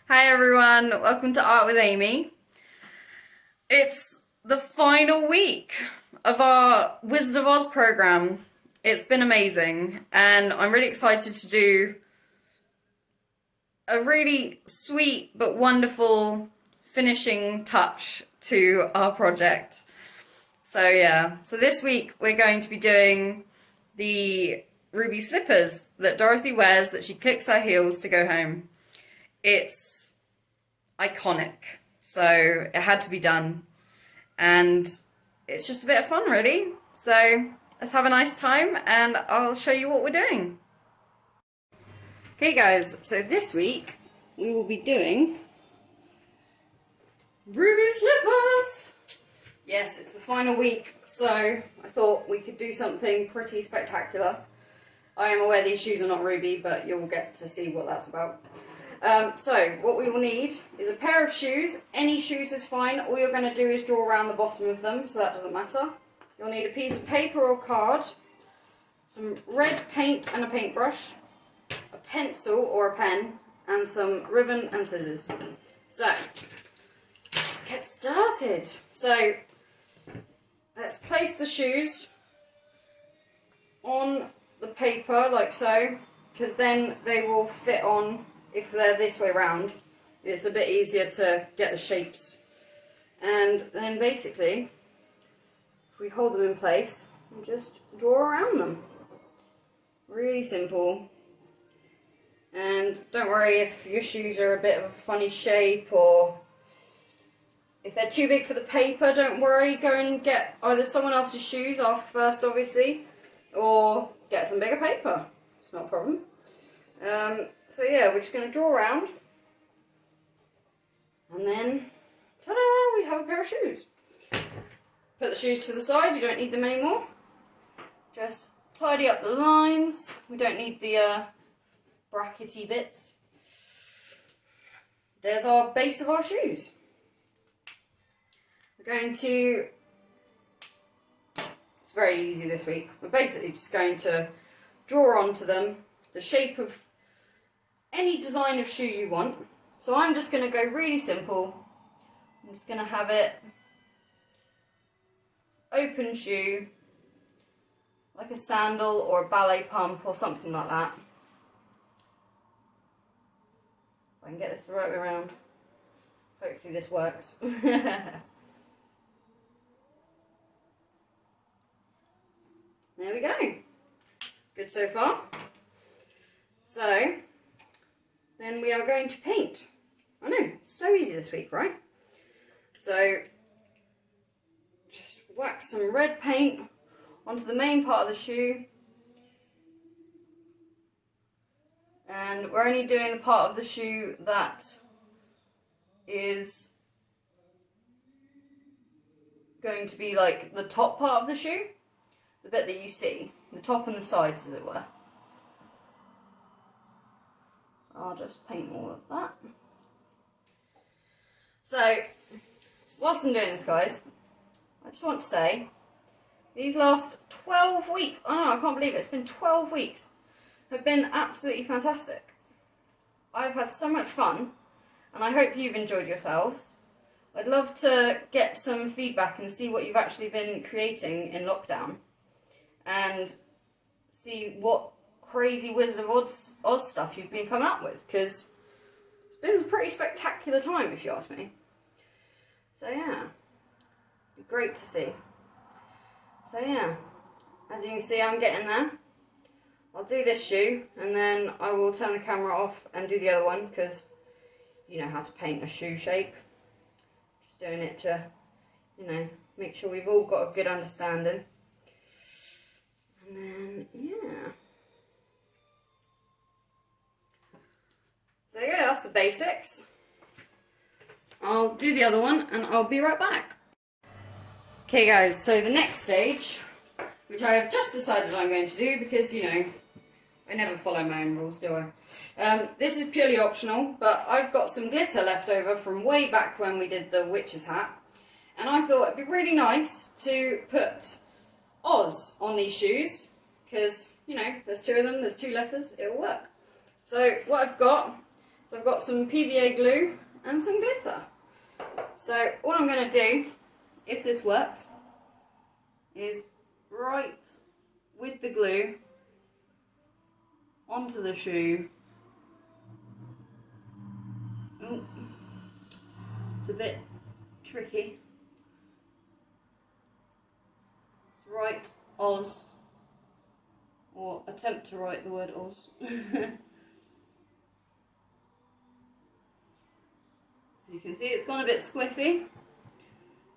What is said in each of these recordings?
Hi everyone, welcome to Art with Amy. It's the final week of our Wizard of Oz program. It's been amazing and I'm really excited to do a really sweet but wonderful finishing touch to our project. So this week we're going to be doing the ruby slippers that Dorothy wears that she clicks her heels to go home. It's iconic, so it had to be done, and it's just a bit of fun really. So let's have a nice time and I'll show you what we're doing. Okay guys, so this week we will be doing ruby slippers. Yes, it's the final week, so I thought we could do something pretty spectacular. I am aware these shoes are not ruby, but you'll get to see what that's about. So what we will need is a pair of shoes. Any shoes is fine. All you're going to do is draw around the bottom of them, so that doesn't matter. You'll need a piece of paper or card, some red paint and a paintbrush, a pencil or a pen, and some ribbon and scissors. So let's get started. So let's place the shoes on the paper like so, because then they will fit on. If they're this way round, it's a bit easier to get the shapes. And then basically, if we hold them in place, we just draw around them. Really simple. And don't worry if your shoes are a bit of a funny shape, or if they're too big for the paper, don't worry, go and get either someone else's shoes, ask first obviously, or get some bigger paper. It's not a problem. So yeah, we're just going to draw around, and then, ta-da, we have a pair of shoes. Put the shoes to the side, you don't need them anymore. Just tidy up the lines, we don't need the brackety bits. There's our base of our shoes. We're going to, it's very easy this week, we're basically just going to draw onto them the shape of any design of shoe you want. So I'm just going to go really simple. I'm just going to have it open shoe, like a sandal or a ballet pump or something like that. If I can get this the right way around. Hopefully this works. There we go. Good so far. So then we are going to paint. I know, it's so easy this week, right? So just whack some red paint onto the main part of the shoe. And we're only doing the part of the shoe that is going to be like the top part of the shoe. The bit that you see, the top and the sides as it were. I'll just paint all of that. So, whilst I'm doing this, guys, I just want to say, these last 12 weeks, I can't believe it, it's been 12 weeks, have been absolutely fantastic. I've had so much fun, and I hope you've enjoyed yourselves. I'd love to get some feedback and see what you've actually been creating in lockdown, and see what crazy Wizard of Oz stuff you've been coming up with, because it's been a pretty spectacular time if you ask me. So yeah, it'd be great to see. So yeah, as you can see I'm getting there. I'll do this shoe and then I will turn the camera off and do the other one, because you know how to paint a shoe shape. Just doing it to, you know, make sure we've all got a good understanding. And then yeah. So yeah, that's the basics. I'll do the other one and I'll be right back. Okay guys, so the next stage, which I have just decided I'm going to do because, you know, I never follow my own rules, do I? This is purely optional, but I've got some glitter left over from way back when we did the witch's hat. And I thought it'd be really nice to put Oz on these shoes, because, you know, there's two of them, there's two letters, it'll work. So what I've got So I've got some PVA glue and some glitter. So all I'm going to do, if this works, is write with the glue onto the shoe. Ooh, it's a bit tricky. Write Oz, or attempt to write the word Oz. As you can see, it's gone a bit squiffy,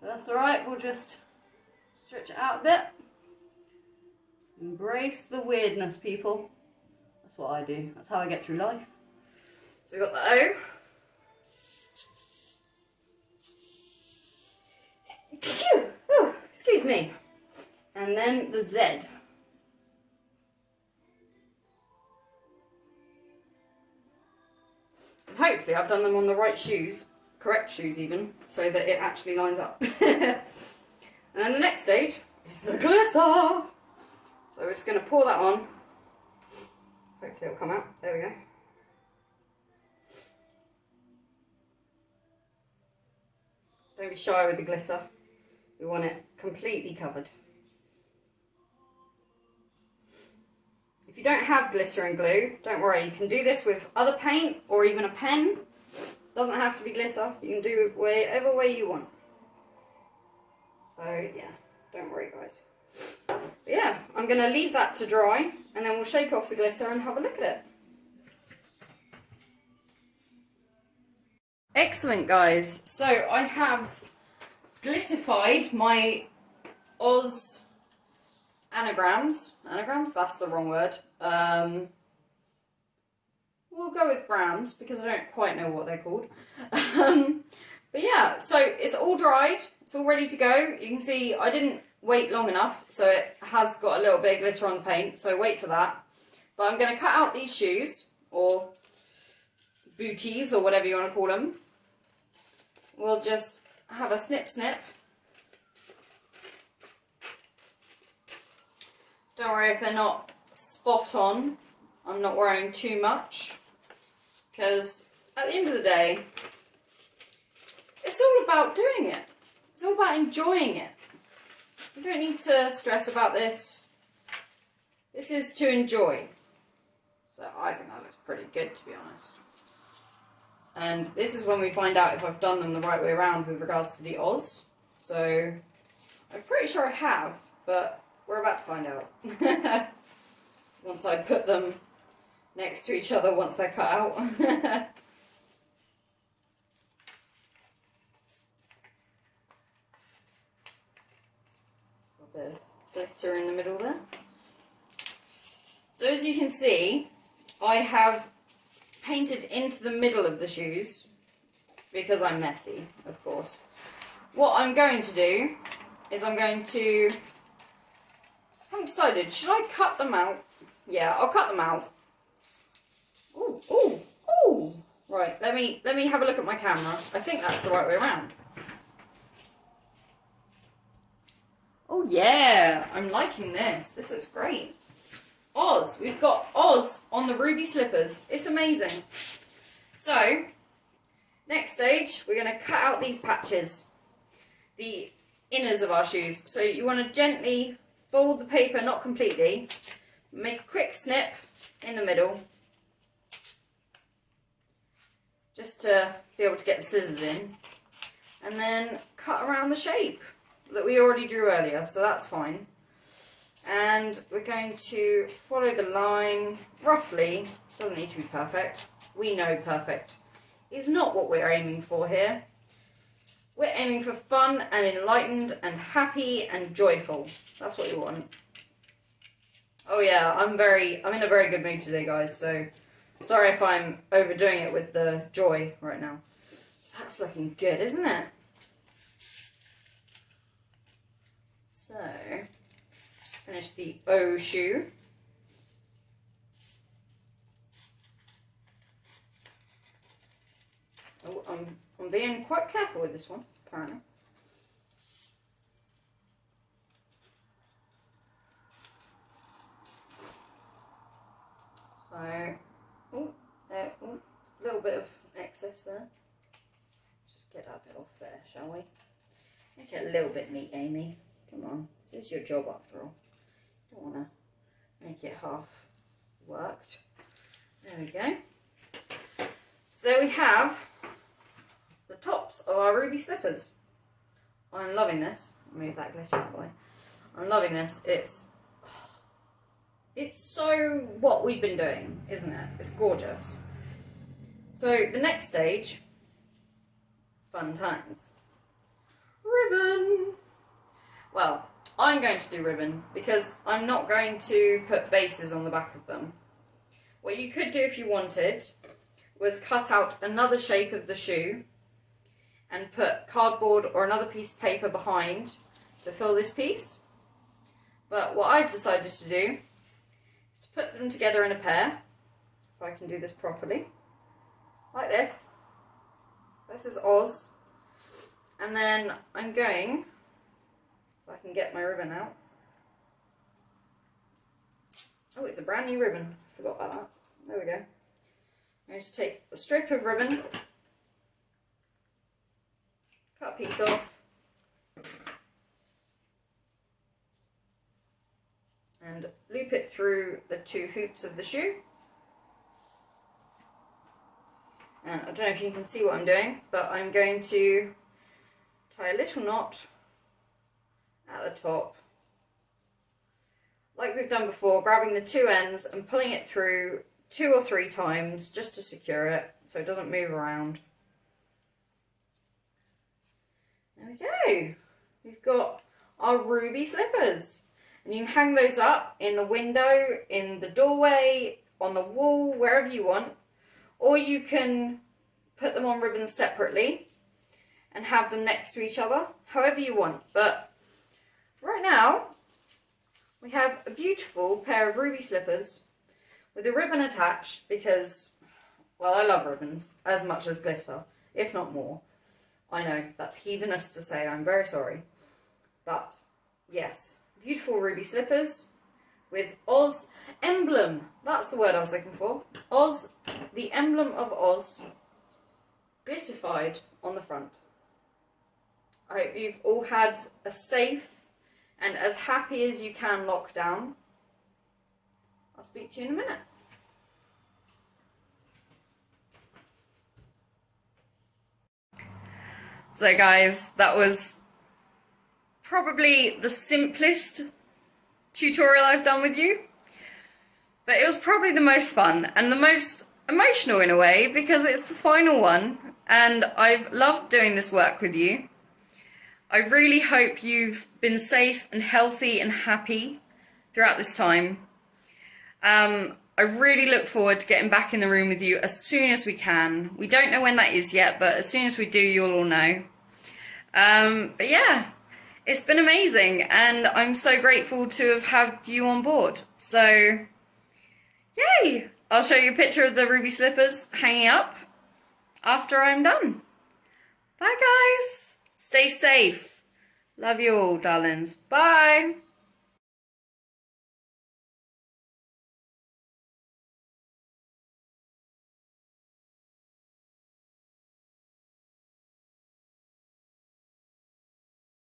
but that's alright, we'll just stretch it out a bit. Embrace the weirdness, people. That's what I do, that's how I get through life. So we've got the O. Ooh, excuse me. And then the Z. And hopefully I've done them on the right shoes, correct shoes even, so that it actually lines up. And then the next stage is the glitter. So we're just going to pour that on. Hopefully it'll come out. There we go. Don't be shy with the glitter. We want it completely covered. If you don't have glitter and glue, don't worry, you can do this with other paint or even a pen. Doesn't have to be glitter, you can do it whatever way you want. So yeah, don't worry guys. But yeah, I'm going to leave that to dry and then we'll shake off the glitter and have a look at it. Excellent guys, so I have glitterified my Oz anagrams, that's the wrong word. We'll go with grams because I don't quite know what they're called. But yeah, so it's all dried, it's all ready to go. You can see I didn't wait long enough, so it has got a little bit of glitter on the paint, so wait for that. But I'm going to cut out these shoes, or booties, or whatever you want to call them. We'll just have a snip snip. Don't worry if they're not spot on. I'm not worrying too much. Because at the end of the day, it's all about doing it. It's all about enjoying it. You don't need to stress about this. This is to enjoy. So I think that looks pretty good, to be honest. And this is when we find out if I've done them the right way around with regards to the Oz. So I'm pretty sure I have, but we're about to find out. Once I put them next to each other once they're cut out. A bit of glitter in the middle there. So as you can see, I have painted into the middle of the shoes because I'm messy, of course. What I'm going to do is I haven't decided, should I cut them out? Yeah, I'll cut them out. Ooh, ooh, ooh. Right, let me have a look at my camera. I think that's the right way around. Oh yeah, I'm liking this. This looks great. Oz, we've got Oz on the ruby slippers. It's amazing. So, next stage, we're going to cut out these patches, the inners of our shoes. So you want to gently fold the paper, not completely, make a quick snip in the middle, just to be able to get the scissors in, and then cut around the shape that we already drew earlier, so that's fine. And we're going to follow the line roughly. Doesn't need to be perfect. We know perfect is not what we're aiming for here. We're aiming for fun and enlightened and happy and joyful. That's what you want. Oh yeah, I'm in a very good mood today, guys, so sorry if I'm overdoing it with the joy right now. So that's looking good, isn't it? So finish the O shoe. Oh, I'm being quite careful with this one, apparently. So, a little bit of excess there. Just get that bit off there, shall we? Make it a little bit neat, Amy. Come on, this is your job after all. Don't want to make it half worked. There we go. So there we have the tops of our ruby slippers. I'm loving this. Move that glitter out of the way. I'm loving this. It's so what we've been doing, isn't it? It's gorgeous. So the next stage, fun times. Ribbon. Well, I'm going to do ribbon because I'm not going to put bases on the back of them. What you could do if you wanted was cut out another shape of the shoe and put cardboard or another piece of paper behind to fill this piece. But what I've decided to do is to put them together in a pair, if I can do this properly, like this. This is Oz. And then I'm going, if I can get my ribbon out. Oh, it's a brand new ribbon. Forgot about that. There we go. I'm going to take a strip of ribbon, cut a piece off, and loop it through the two hoops of the shoe. And I don't know if you can see what I'm doing, but I'm going to tie a little knot at the top, like we've done before, grabbing the two ends and pulling it through 2 or 3 times just to secure it so it doesn't move around. There we go. We've got our ruby slippers. And you can hang those up in the window, in the doorway, on the wall, wherever you want. Or you can put them on ribbons separately and have them next to each other, however you want. But right now, we have a beautiful pair of ruby slippers with a ribbon attached because, well, I love ribbons as much as glitter, if not more. I know, that's heathenous to say, I'm very sorry. But, yes, beautiful ruby slippers with Oz emblem. That's the word I was looking for. Oz, the emblem of Oz, glitterified on the front. I hope you've all had a safe and as happy as you can lockdown. I'll speak to you in a minute. So guys, that was probably the simplest tutorial I've done with you, but it was probably the most fun and the most emotional in a way because it's the final one and I've loved doing this work with you. I really hope you've been safe and healthy and happy throughout this time. I really look forward to getting back in the room with you as soon as we can. We don't know when that is yet, but as soon as we do, you'll all know. But yeah, it's been amazing and I'm so grateful to have had you on board. So, yay! I'll show you a picture of the ruby slippers hanging up after I'm done. Bye guys! Stay safe. Love you all, darlings. Bye!